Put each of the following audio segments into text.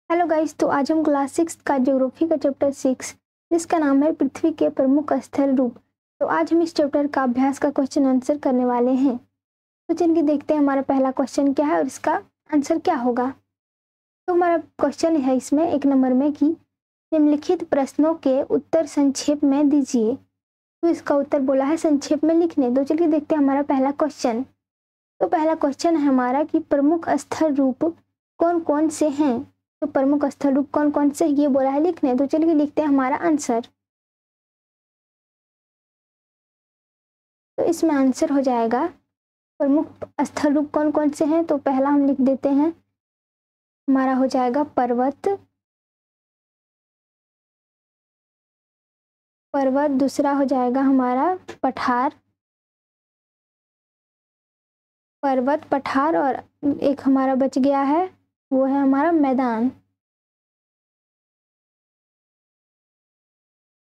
Hello guys, तो आज हम क्लास 6 का ज्योग्राफी का चैप्टर 6 जिसका नाम है पृथ्वी के प्रमुख स्थल रूप। तो आज हम इस चैप्टर का अभ्यास का क्वेश्चन आंसर करने वाले हैं। तो चलिए देखते हैं हमारा पहला क्वेश्चन क्या है और इसका आंसर क्या होगा। तो हमारा क्वेश्चन है इसमें 1 नंबर में कि निम्नलिखित प्रश्नों के उत्तर संक्षेप में दीजिए। तो इसका उत्तर बोला है संक्षेप में लिखने। तो चलिए देखते हैं हमारा पहला क्वेश्चन। तो पहला क्वेश्चन है हमारा कि प्रमुख स्थल रूप कौन कौन से हैं। तो प्रमुख स्थल रूप कौन कौन से ये बोला है लिखने। तो चलिए लिखते हैं हमारा आंसर। तो इसमें आंसर हो जाएगा प्रमुख स्थल रूप कौन कौन से हैं। तो पहला हम लिख देते हैं, हमारा हो जाएगा पर्वत। दूसरा हो जाएगा हमारा पठार। पर्वत, पठार और एक हमारा बच गया है, वो है हमारा मैदान।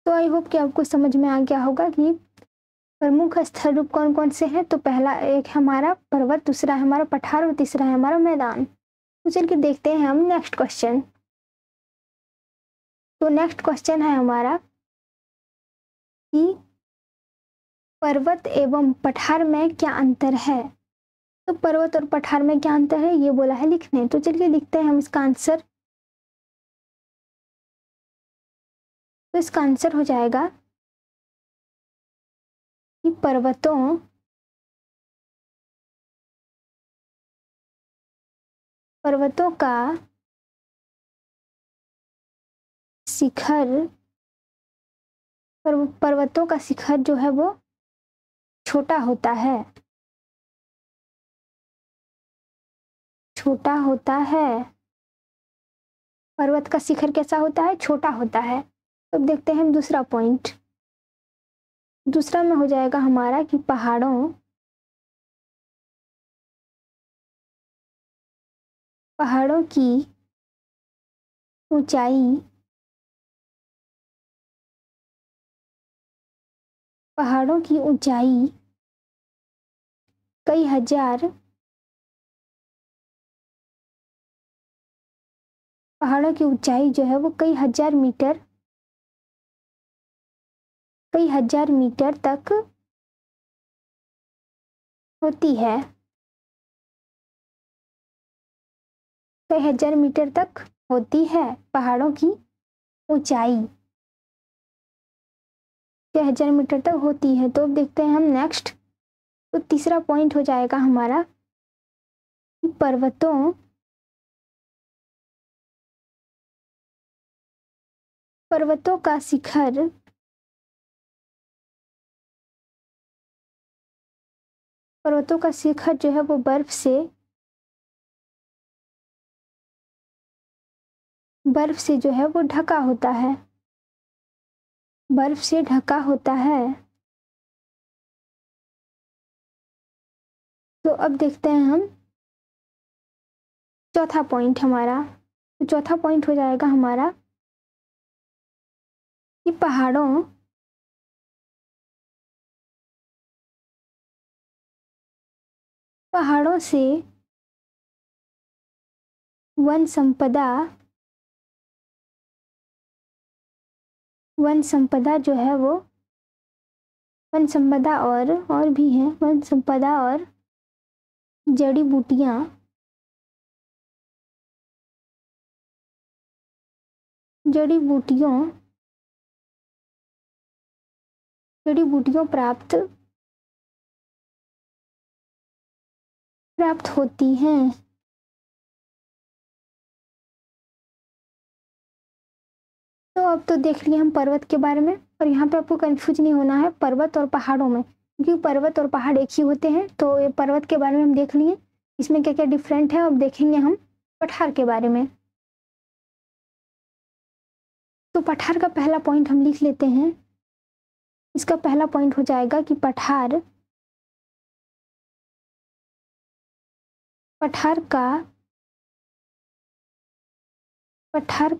तो आई होप कि आपको समझ में आ गया होगा कि प्रमुख स्थल रूप कौन कौन से हैं। तो पहला एक हमारा पर्वत, दूसरा है हमारा पठार और तीसरा है हमारा मैदान। तो चलिए देखते हैं हम नेक्स्ट क्वेश्चन। तो नेक्स्ट क्वेश्चन है हमारा कि पर्वत एवं पठार में क्या अंतर है। तो पर्वत और पठार में क्या अंतर है ये बोला है लिखने। तो चलिए लिखते हैं हम इसका आंसर। तो इसका आंसर हो जाएगा कि पर्वतों का शिखर, पर्वतों का शिखर जो है वो छोटा होता है। छोटा होता है। पर्वत का शिखर कैसा होता है? छोटा होता है। तो अब देखते हैं हम दूसरा पॉइंट। दूसरा में हो जाएगा हमारा कि पहाड़ों की ऊंचाई, पहाड़ों की ऊंचाई कई हजार, पहाड़ों की ऊंचाई जो है वो कई हजार मीटर तक होती है। कई हजार मीटर तक होती है पहाड़ों की ऊंचाई, कई हजार मीटर तक होती है। तो अब देखते हैं हम नेक्स्ट। तो तीसरा पॉइंट हो जाएगा हमारा कि पर्वतों का शिखर, पर्वतों का शिखर जो है वो बर्फ से जो है वो ढका होता है। बर्फ से ढका होता है। तो अब देखते हैं हम चौथा पॉइंट हमारा। तो चौथा पॉइंट हो जाएगा हमारा कि पहाड़ों से वन संपदा, वन संपदा जो है वो, वन संपदा और भी है, वन संपदा और जड़ी बूटियां, जड़ी बूटियों जड़ी बूटियों प्राप्त होती हैं। तो अब तो देख लिए हम पर्वत के बारे में, और यहाँ पे आपको कंफ्यूज नहीं होना है पर्वत और पहाड़ों में, क्योंकि पर्वत और पहाड़ एक ही होते हैं। तो ये पर्वत के बारे में हम देख लिए, इसमें क्या क्या डिफरेंट है। अब देखेंगे हम पठार के बारे में। तो पठार का पहला पॉइंट हम लिख लेते हैं। इसका पहला पॉइंट हो जाएगा कि पठार पठार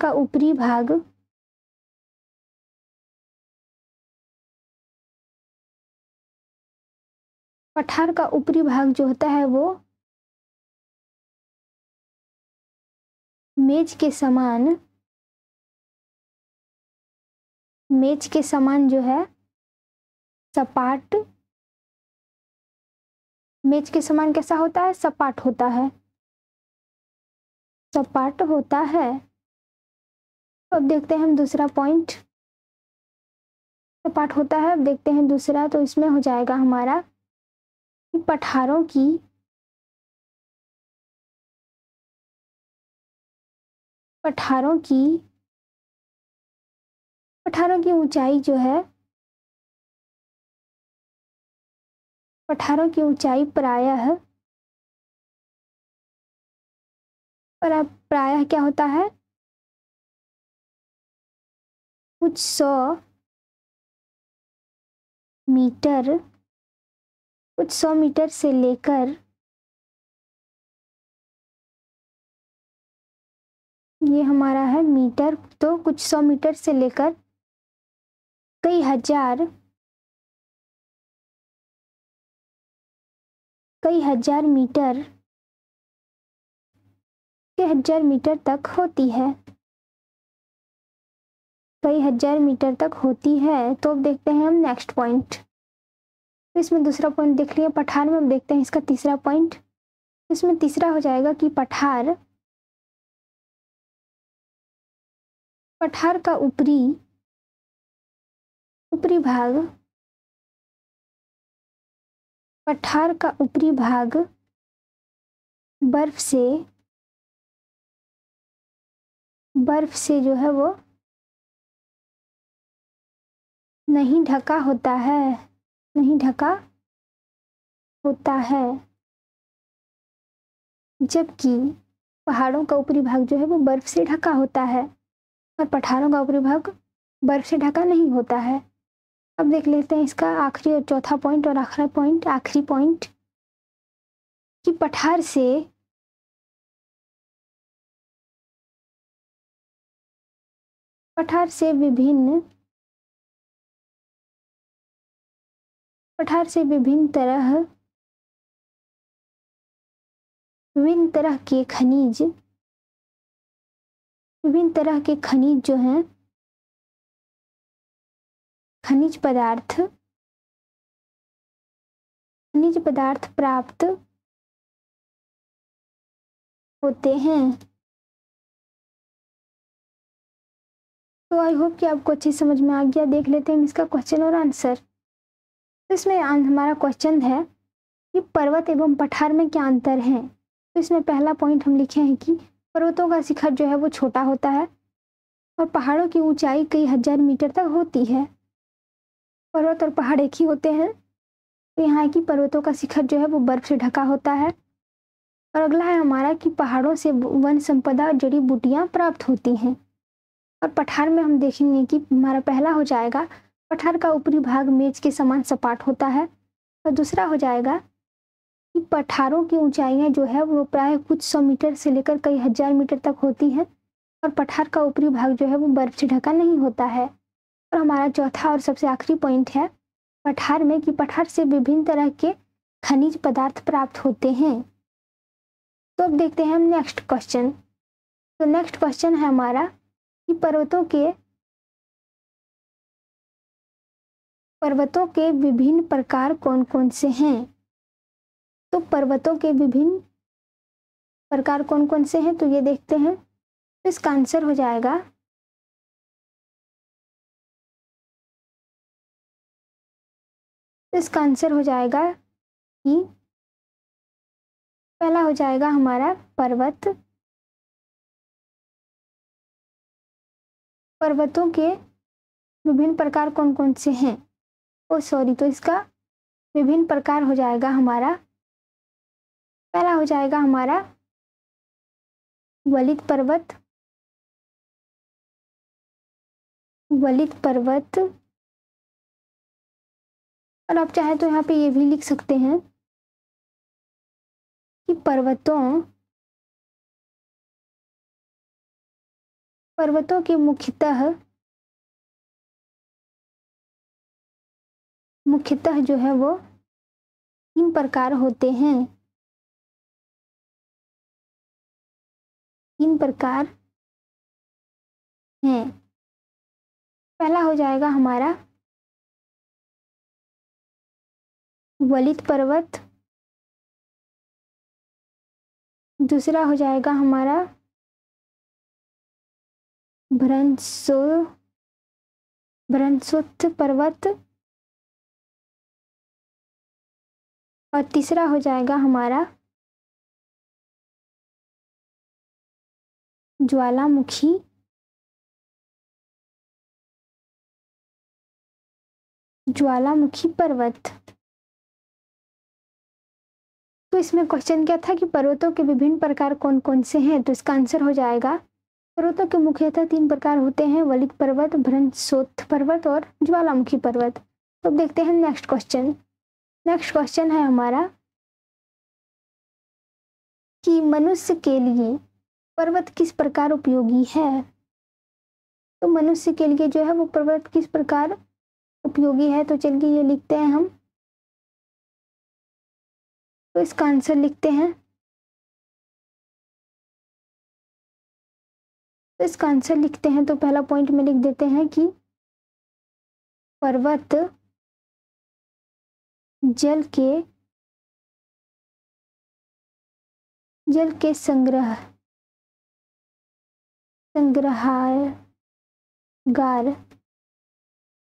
का ऊपरी भाग पठार का ऊपरी भाग जो होता है वो मेज के समान जो है सपाट, मेज के समान कैसा होता है? सपाट होता है, सपाट होता है। अब देखते हैं हम दूसरा पॉइंट, सपाट होता है। अब देखते हैं दूसरा, तो इसमें हो जाएगा हमारा कि पठारों की ऊंचाई जो है, पठारों की ऊंचाई प्रायः क्या होता है? कुछ 100 मीटर से लेकर, ये हमारा है मीटर, तो कुछ 100 मीटर से लेकर कई हजार मीटर तक होती है, कई हजार मीटर तक होती है। तो अब देखते हैं हम नेक्स्ट पॉइंट। तो इसमें दूसरा पॉइंट देख लिया पठार में। अब देखते हैं इसका तीसरा पॉइंट। इसमें तीसरा हो जाएगा कि पठार का ऊपरी भाग, पठार का ऊपरी भाग बर्फ से जो है वो नहीं ढका होता है, जबकि पहाड़ों का ऊपरी भाग जो है वो बर्फ से ढका होता है और पठारों का ऊपरी भाग बर्फ से ढका नहीं होता है। अब देख लेते हैं इसका आखिरी और चौथा पॉइंट और आखिरी पॉइंट कि पठार विभिन्न तरह के खनिज जो हैं, खनिज पदार्थ प्राप्त होते हैं। तो आई होप कि आपको अच्छी समझ में आ गया। देख लेते हैं हम इसका क्वेश्चन और आंसर। तो इसमें हमारा क्वेश्चन है कि पर्वत एवं पठार में क्या अंतर है। तो इसमें पहला पॉइंट हम लिखे हैं कि पर्वतों का शिखर जो है वो छोटा होता है और पहाड़ों की ऊंचाई कई हजार मीटर तक होती है। पर्वत और पहाड़ एक ही होते हैं। तो यहाँ की पर्वतों का शिखर जो है वो बर्फ से ढका होता है। और अगला है हमारा कि पहाड़ों से वन संपदा और जड़ी बूटियां प्राप्त होती हैं। और पठार में हम देखेंगे कि हमारा पहला हो जाएगा पठार का ऊपरी भाग मेज के समान सपाट होता है। और दूसरा हो जाएगा कि पठारों की ऊंचाइयां जो है वो प्राय कुछ 100 मीटर से लेकर कई हजार मीटर तक होती है और पठार का ऊपरी भाग जो है वो बर्फ से ढका नहीं होता है। और हमारा चौथा और सबसे आखिरी पॉइंट है पठार में कि पठार से विभिन्न तरह के खनिज पदार्थ प्राप्त होते हैं। तो अब देखते हैं हम नेक्स्ट क्वेश्चन। तो नेक्स्ट क्वेश्चन है हमारा कि पर्वतों के विभिन्न प्रकार कौन कौन से हैं। तो पर्वतों के विभिन्न प्रकार कौन कौन से हैं, तो ये देखते हैं। तो इसका आंसर हो जाएगा कि पहला हो जाएगा हमारा पर्वतों के विभिन्न प्रकार कौन कौन से हैं। तो इसका विभिन्न प्रकार हो जाएगा हमारा, पहला हो जाएगा हमारा वलित पर्वत। और आप चाहे तो यहाँ पे ये भी लिख सकते हैं कि पर्वतों के मुख्यतः जो है वो 3 प्रकार होते हैं। तीन प्रकार हैं। पहला हो जाएगा हमारा वलित पर्वत, दूसरा हो जाएगा हमारा भ्रंशोत्थ पर्वत, और तीसरा हो जाएगा हमारा ज्वालामुखी पर्वत। तो इसमें क्वेश्चन क्या था कि पर्वतों के विभिन्न प्रकार कौन कौन से हैं, तो इसका आंसर हो जाएगा पर्वतों के मुख्यतः तीन प्रकार होते हैं, वलित पर्वत, भ्रंशोत्थ पर्वत और ज्वालामुखी पर्वत। तो अब देखते हैं नेक्स्ट क्वेश्चन। नेक्स्ट क्वेश्चन है हमारा कि मनुष्य के लिए पर्वत किस प्रकार उपयोगी है। तो मनुष्य के लिए जो है वो पर्वत किस प्रकार उपयोगी है, तो चलिए ये लिखते हैं हम। तो इसका आंसर लिखते हैं। तो इसका आंसर लिखते हैं तो पहला पॉइंट में लिख देते हैं कि पर्वत जल के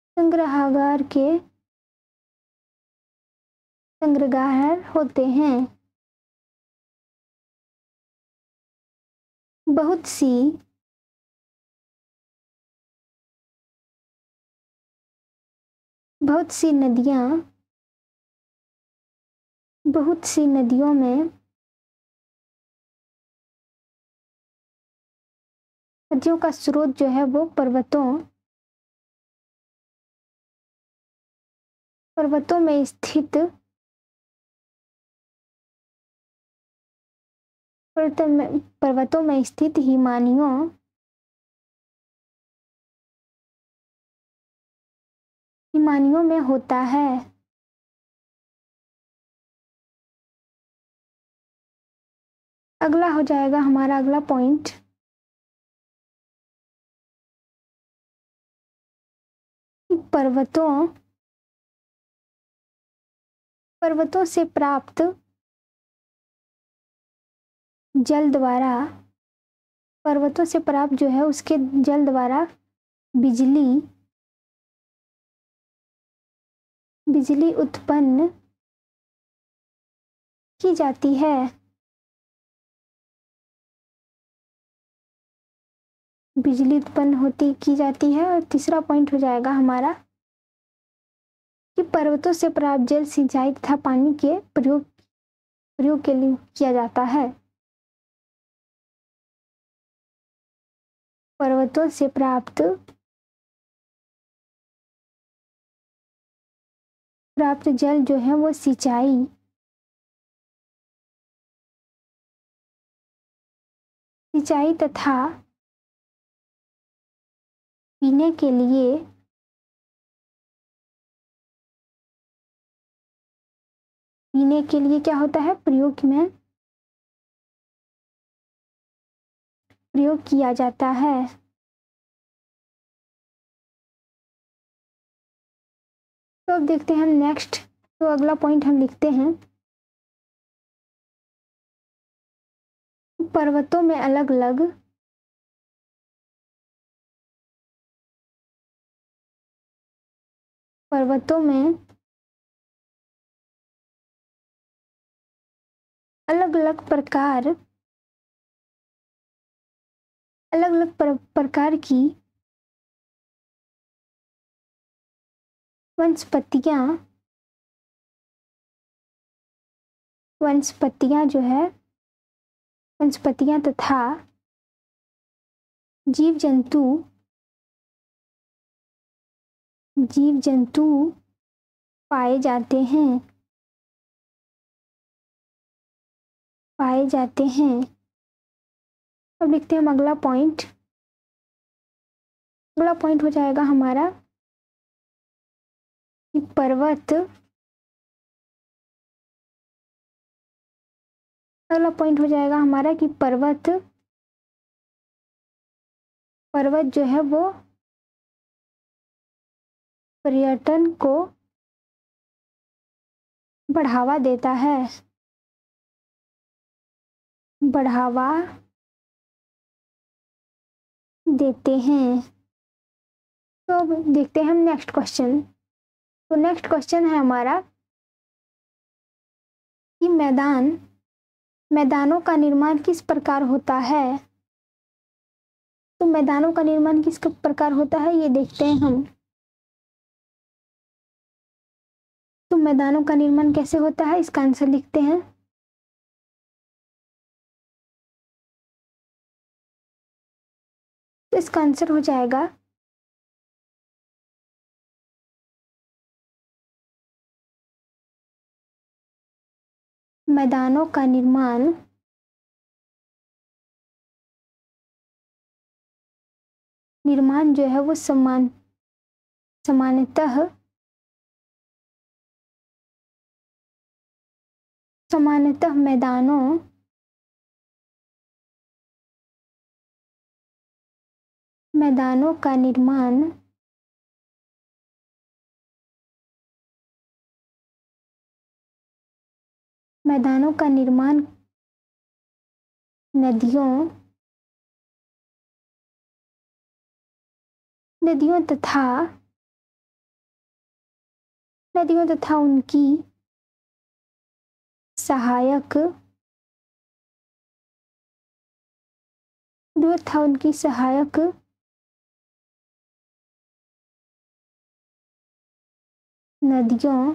संग्रहागार के संग्रहगार होते हैं। बहुत सी नदियों में नदियों का स्रोत जो है वो पर्वतों में स्थित हिमानियों में होता है। अगला हो जाएगा हमारा अगला पॉइंट पर्वतों से प्राप्त जल द्वारा जो है उसके जल द्वारा बिजली उत्पन्न की जाती है। की जाती है। और तीसरा पॉइंट हो जाएगा हमारा कि पर्वतों से प्राप्त जल सिंचाई तथा पानी के प्रयोग के लिए किया जाता है। पर्वतों से प्राप्त जल जो है वो सिंचाई तथा पीने के लिए क्या होता है, प्रयोग किया जाता है। तो अब देखते हैं हम नेक्स्ट। तो अगला पॉइंट हम लिखते हैं पर्वतों में अलग अलग प्रकार की वनस्पतियां तथा जीव जंतु पाए जाते हैं। अब लिखते हैं हम अगला पॉइंट। अगला पॉइंट हो जाएगा हमारा कि पर्वत पर्वत जो है वो पर्यटन को बढ़ावा देता है, बढ़ावा देते हैं। तो अब देखते हैं हम नेक्स्ट क्वेश्चन। तो नेक्स्ट क्वेश्चन है हमारा कि मैदानों का निर्माण किस प्रकार होता है। तो मैदानों का निर्माण किस प्रकार होता है ये देखते हैं हम। तो मैदानों का निर्माण कैसे होता है इसका आंसर लिखते हैं। तो इसका आंसर हो जाएगा मैदानों का निर्माण जो है वो सामान्यतः मैदानों का निर्माण नदियों तथा उनकी सहायक नदियों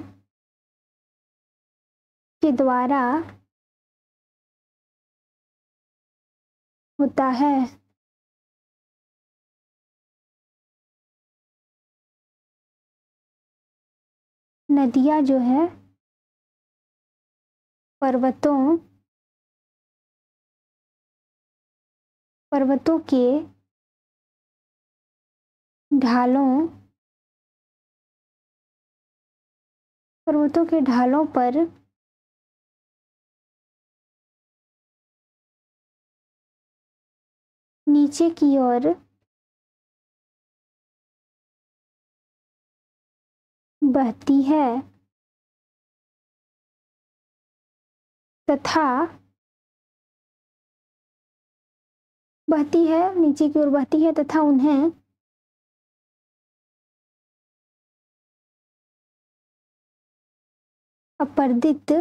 के द्वारा होता है। नदियाँ जो है पर्वतों के ढालों पर नीचे की ओर बहती है तथा नीचे की ओर बहती है तथा उन्हें अपर्दित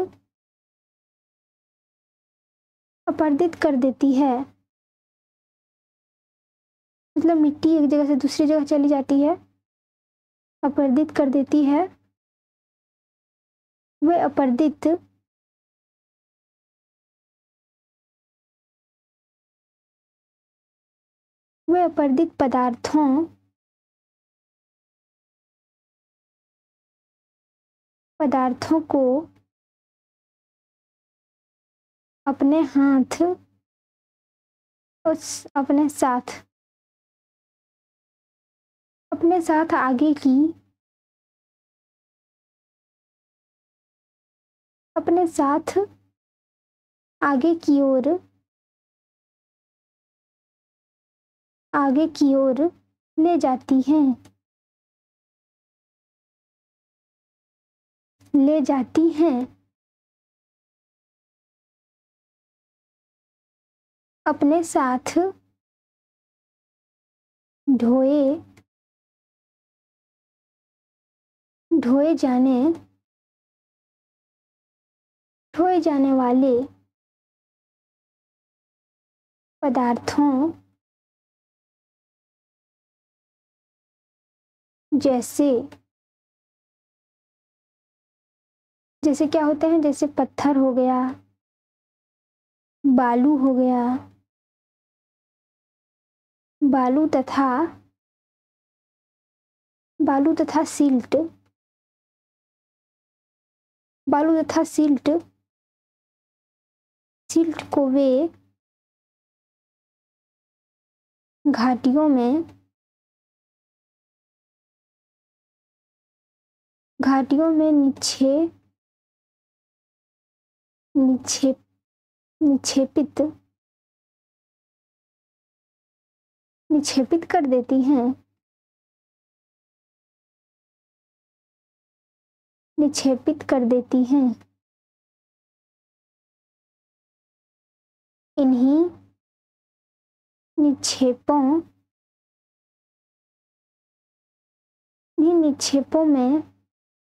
कर देती है। मतलब मिट्टी एक जगह से दूसरी जगह चली जाती है, अपर्दित कर देती है। वे अपर्दित पदार्थों को अपने साथ आगे की ओर ले जाती हैं। अपने साथ ढोए जाने वाले पदार्थों जैसे क्या होते हैं, जैसे पत्थर हो गया, बालू हो गया, बालू तथा सिल्ट को वे घाटियों में निक्षेपित निक्षेपित कर देती हैं। निक्षेपित कर देती हैं। इन्हीं निक्षेपों इन्हीं निक्षेपों में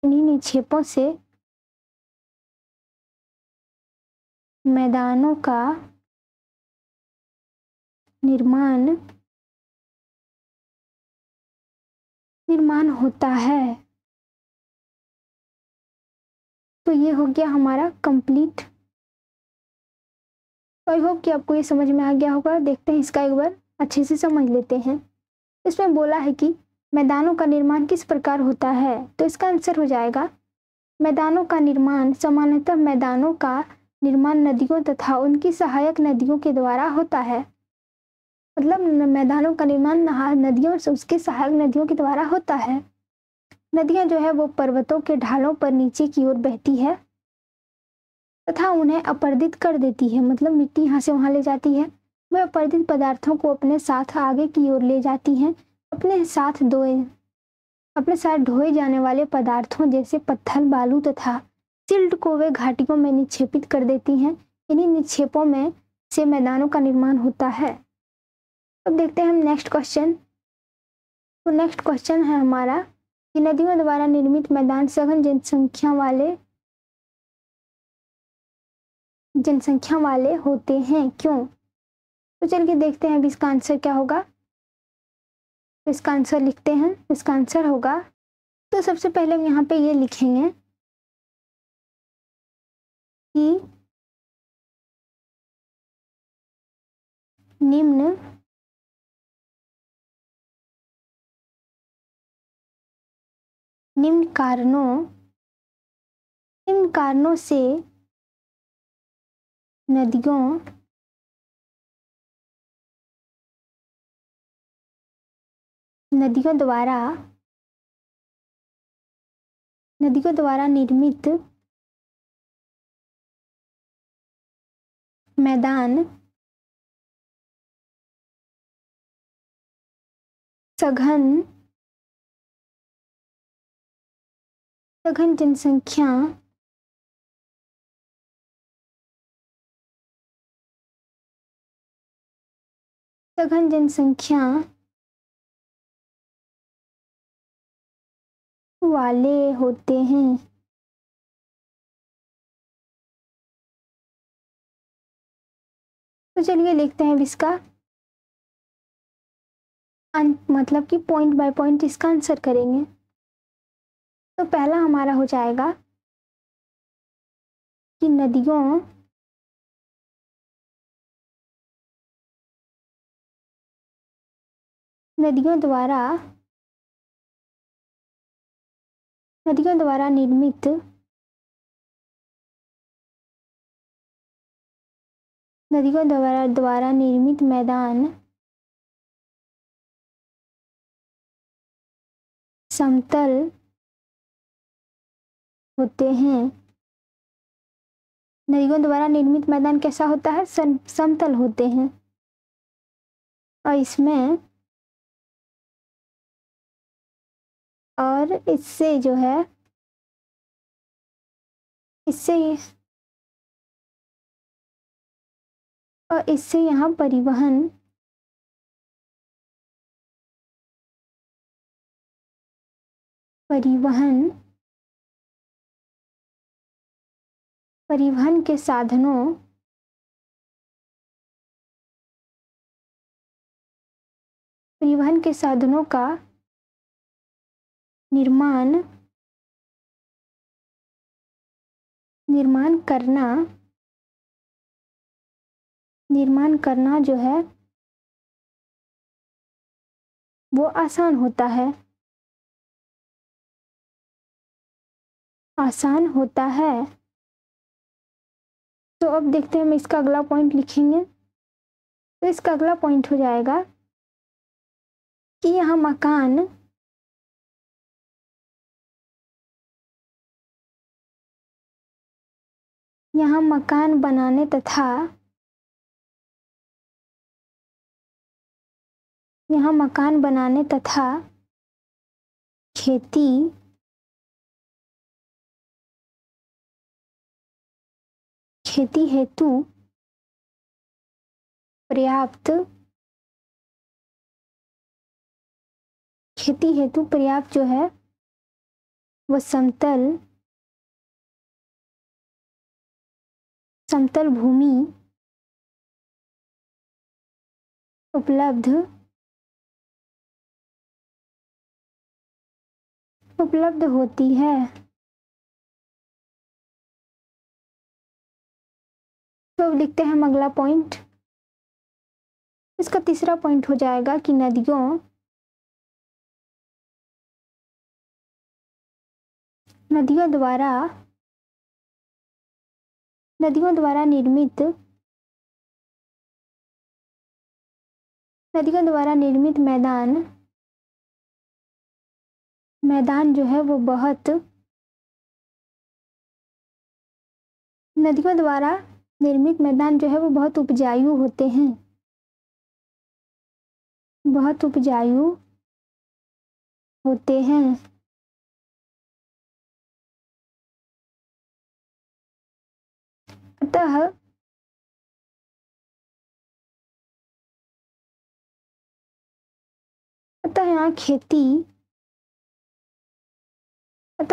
इन्हीं निक्षेपों से मैदानों का निर्माण होता है। तो ये हो गया हमारा कंप्लीट। तो आई होप कि आपको ये समझ में आ गया होगा। देखते हैं इसका एक बार अच्छे से समझ लेते हैं। इसमें बोला है कि मैदानों का निर्माण किस प्रकार होता है, तो इसका आंसर हो जाएगा मैदानों का निर्माण। सामान्यतः मैदानों का निर्माण नदियों तथा उनकी सहायक नदियों के द्वारा होता है। मतलब मैदानों का निर्माण नदियों और उसके सहायक नदियों के द्वारा होता है। नदियां जो है वो पर्वतों के ढालों पर नीचे की ओर बहती है तथा उन्हें अपरदित कर देती है। मतलब मिट्टी यहाँ से वहां ले जाती है। वह अपरदित पदार्थों को अपने साथ आगे की ओर ले जाती हैं। अपने साथ ढोए जाने वाले पदार्थों जैसे पत्थर, बालू तथा सिल्ट को वे घाटियों में निक्षेपित कर देती हैं। इन्हीं निक्षेपों में से मैदानों का निर्माण होता है। अब देखते हैं हम नेक्स्ट क्वेश्चन। तो नेक्स्ट क्वेश्चन है हमारा कि नदियों द्वारा निर्मित मैदान सघन जनसंख्या वाले होते हैं, क्यों? तो चलिए देखते हैं अब इसका आंसर क्या होगा। तो इसका आंसर लिखते हैं। इसका आंसर होगा, तो सबसे पहले हम यहाँ पे ये लिखेंगे कि निम्न कारणों से नदियों द्वारा निर्मित मैदान सघन जनसंख्या वाले होते हैं। तो चलिए लिखते हैं इसका मतलब कि पॉइंट बाय पॉइंट इसका आंसर करेंगे। तो पहला हमारा हो जाएगा कि नदियों द्वारा निर्मित मैदान समतल होते हैं। नदियों द्वारा निर्मित मैदान कैसा होता है? समतल होते हैं। और इससे जो है इससे यहाँ परिवहन के साधनों का निर्माण करना जो है वो आसान होता है। तो अब देखते हैं हम इसका अगला पॉइंट लिखेंगे। तो इसका अगला पॉइंट हो जाएगा कि यहाँ मकान बनाने तथा यहाँ मकान बनाने तथा खेती हेतु पर्याप्त जो है वो समतल भूमि उपलब्ध होती है। तो अब लिखते हैं हम अगला पॉइंट। इसका तीसरा पॉइंट हो जाएगा कि नदियों द्वारा निर्मित मैदान जो है वो बहुत उपजाऊ होते हैं। अतः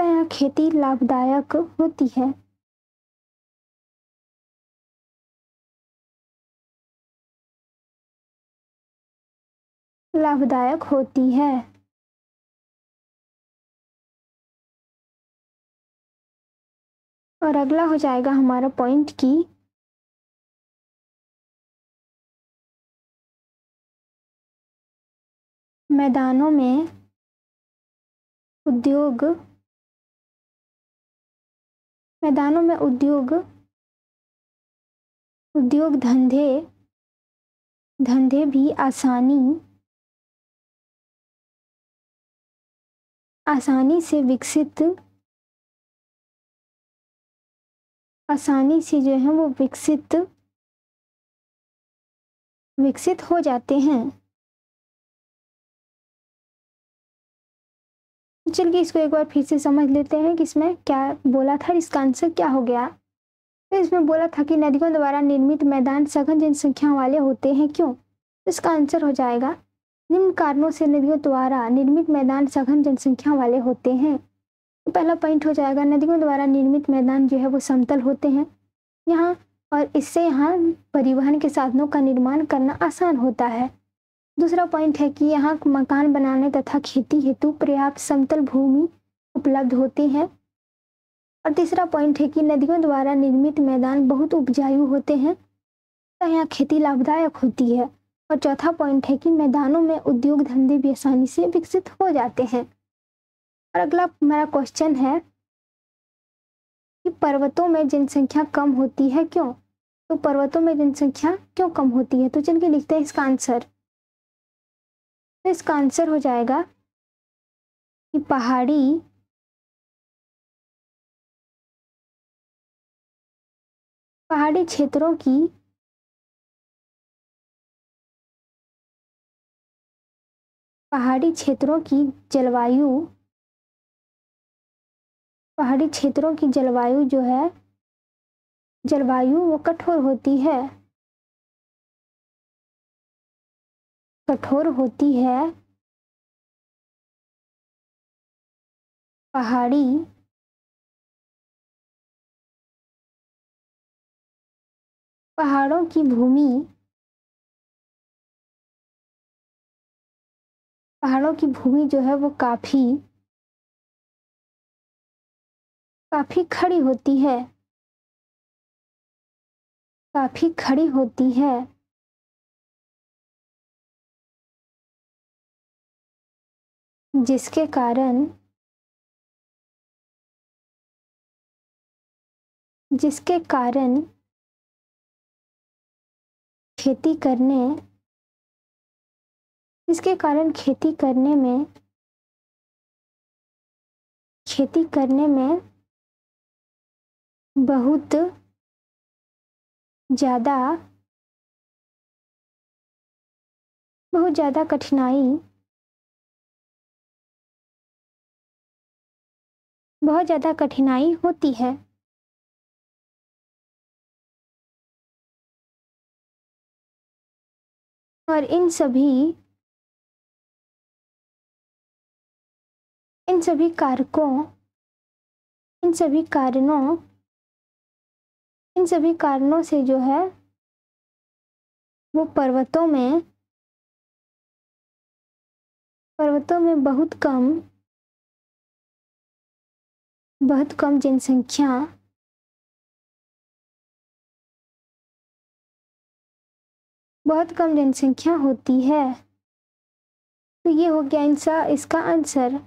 यहाँ खेती लाभदायक होती है। और अगला हो जाएगा हमारा पॉइंट की मैदानों में उद्योग धंधे भी आसानी से जो है वो विकसित हो जाते हैं। चलिए इसको एक बार फिर से समझ लेते हैं कि इसमें क्या बोला था, इसका आंसर क्या हो गया। तो इसमें बोला था कि नदियों द्वारा निर्मित मैदान सघन जनसंख्या वाले होते हैं। क्यों? इसका आंसर हो जाएगा निम्न कारणों से नदियों द्वारा निर्मित मैदान सघन जनसंख्या वाले होते हैं। तो पहला पॉइंट हो जाएगा नदियों द्वारा निर्मित मैदान जो है वो समतल होते हैं यहाँ, और इससे यहाँ परिवहन के साधनों का निर्माण करना आसान होता है। दूसरा पॉइंट है कि यहाँ मकान बनाने तथा खेती हेतु पर्याप्त समतल भूमि उपलब्ध होती है। और तीसरा पॉइंट है कि नदियों द्वारा निर्मित मैदान बहुत उपजाऊ होते हैं, तो यहाँ खेती लाभदायक होती है। और चौथा पॉइंट है कि मैदानों में उद्योग धंधे भी आसानी से विकसित हो जाते हैं। और अगला मेरा क्वेश्चन है कि पर्वतों में जनसंख्या कम होती है क्यों? तो पर्वतों में जनसंख्या क्यों कम होती है? तो चलिए लिखते हैं इसका आंसर। तो इसका आंसर हो जाएगा कि पहाड़ी क्षेत्रों की जलवायु जो है वो कठोर होती है। पहाड़ों की भूमि जो है वो काफी खड़ी होती है। जिसके कारण खेती करने में बहुत ज़्यादा बहुत ज़्यादा कठिनाई होती है। और इन सभी कारणों से जो है वो पर्वतों में बहुत कम जनसंख्या होती है। तो ये हो गया इसका आंसर।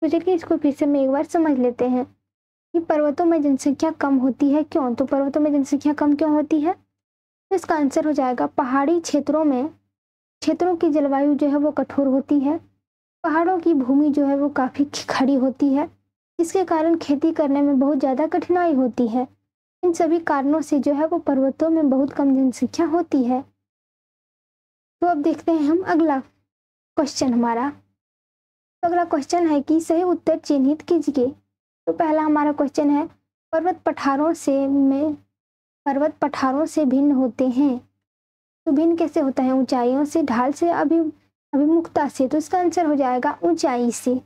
तो चलिए इसको फिर से हम एक बार समझ लेते हैं कि पर्वतों में जनसंख्या कम होती है क्यों। तो पर्वतों में जनसंख्या कम क्यों होती है, तो इसका आंसर हो जाएगा पहाड़ी क्षेत्रों की जलवायु जो है वो कठोर होती है। पहाड़ों की भूमि जो है वो काफ़ी खड़ी होती है, जिसके कारण खेती करने में बहुत ज़्यादा कठिनाई होती है। इन सभी कारणों से जो है वो पर्वतों में बहुत कम जनसंख्या होती है। तो अब देखते हैं हम अगला क्वेश्चन हमारा। तो अगला क्वेश्चन है कि सही उत्तर चिन्हित कीजिए। तो पहला हमारा क्वेश्चन है पर्वत पठारों से भिन्न होते हैं। तो भिन्न कैसे होता है, ऊंचाइयों से, ढाल से, अभिमुखता से। तो इसका आंसर हो जाएगा ऊंचाई से।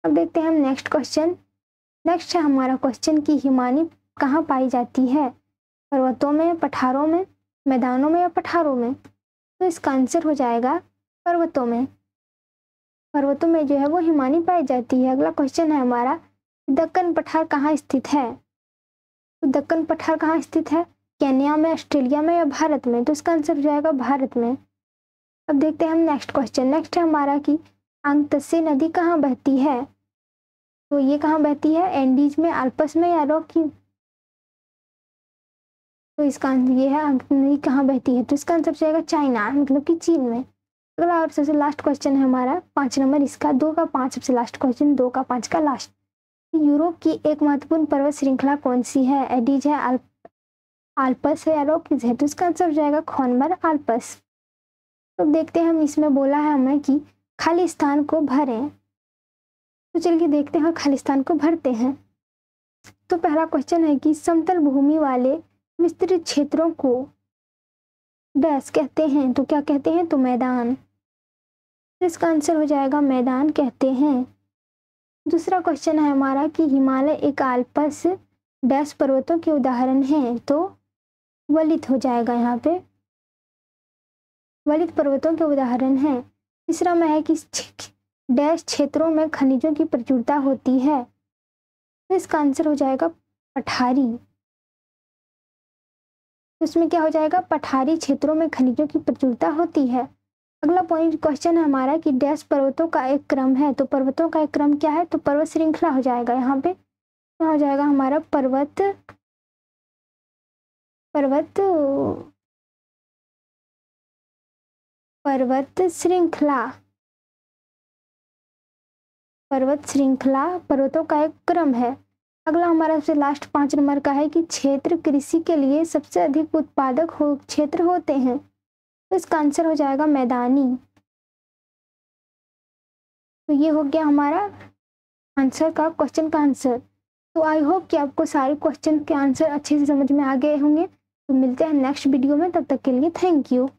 अब देखते हैं हम नेक्स्ट क्वेश्चन। नेक्स्ट है हमारा क्वेश्चन कि हिमानी कहाँ पाई जाती है, पर्वतों में, पठारों में, मैदानों में या पठारों में। तो इसका आंसर हो जाएगा पर्वतों में। पर्वतों में जो है वो हिमानी पाई जाती है। अगला क्वेश्चन है हमारा दक्कन पठार कहाँ स्थित है। तो दक्कन पठार कहाँ स्थित है, केन्या में, ऑस्ट्रेलिया में या भारत में। तो इसका आंसर हो जाएगा भारत में। अब देखते हैं हम नेक्स्ट क्वेश्चन। नेक्स्ट है हमारा कि आंगत्से नदी कहाँ बहती है। तो ये कहाँ बहती है, एंडीज में, आल्प्स में या रॉकी। तो इसका आंसर ये है नदी कहाँ बहती है। तो इसका आंसर हो जाएगा चाइना, मतलब कि चीन में। अगला और सबसे लास्ट क्वेश्चन है हमारा 5 नंबर इसका, 2 का 5 सबसे लास्ट क्वेश्चन, 2 का 5 का लास्ट। यूरोप की एक महत्वपूर्ण पर्वत श्रृंखला कौन सी है, एडीज है, आल्प्स है या रॉकीज है। तो इसका आंसर हो जाएगा खोनबर आल्प्स। तो देखते हैं हम इसमें बोला है हमें कि खाली स्थान को भरें। तो चलिए देखते हैं खाली स्थान को भरते हैं। तो पहला क्वेश्चन है कि समतल भूमि वाले विस्तृत क्षेत्रों को डैश कहते हैं। तो क्या कहते हैं, तो मैदान। इसका आंसर हो जाएगा मैदान कहते हैं। दूसरा क्वेश्चन है हमारा कि हिमालय एक आल्प्स डैश पर्वतों के उदाहरण हैं। तो वलित हो जाएगा, यहाँ पे वलित पर्वतों के उदाहरण हैं। तीसरा में है कि डैश क्षेत्रों में खनिजों की प्रचुरता होती है। तो इसका आंसर हो जाएगा पठारी। उसमें क्या हो जाएगा, पठारी क्षेत्रों में खनिजों की प्रचुरता होती है। अगला पॉइंट क्वेश्चन है हमारा कि डैश पर्वतों का एक क्रम है। तो पर्वतों का एक क्रम क्या है, तो पर्वत श्रृंखला हो जाएगा। यहाँ पे क्या हो जाएगा हमारा पर्वत श्रृंखला पर्वतों का एक क्रम है। अगला हमारा सबसे लास्ट 5 नंबर का है कि क्षेत्र कृषि के लिए सबसे अधिक उत्पादक क्षेत्र होते हैं। तो इसका आंसर हो जाएगा मैदानी। तो ये हो गया हमारा आंसर का, क्वेश्चन का आंसर। तो आई होप कि आपको सारे क्वेश्चन के आंसर अच्छे से समझ में आ गए होंगे। तो मिलते हैं नेक्स्ट वीडियो में, तब तक के लिए थैंक यू।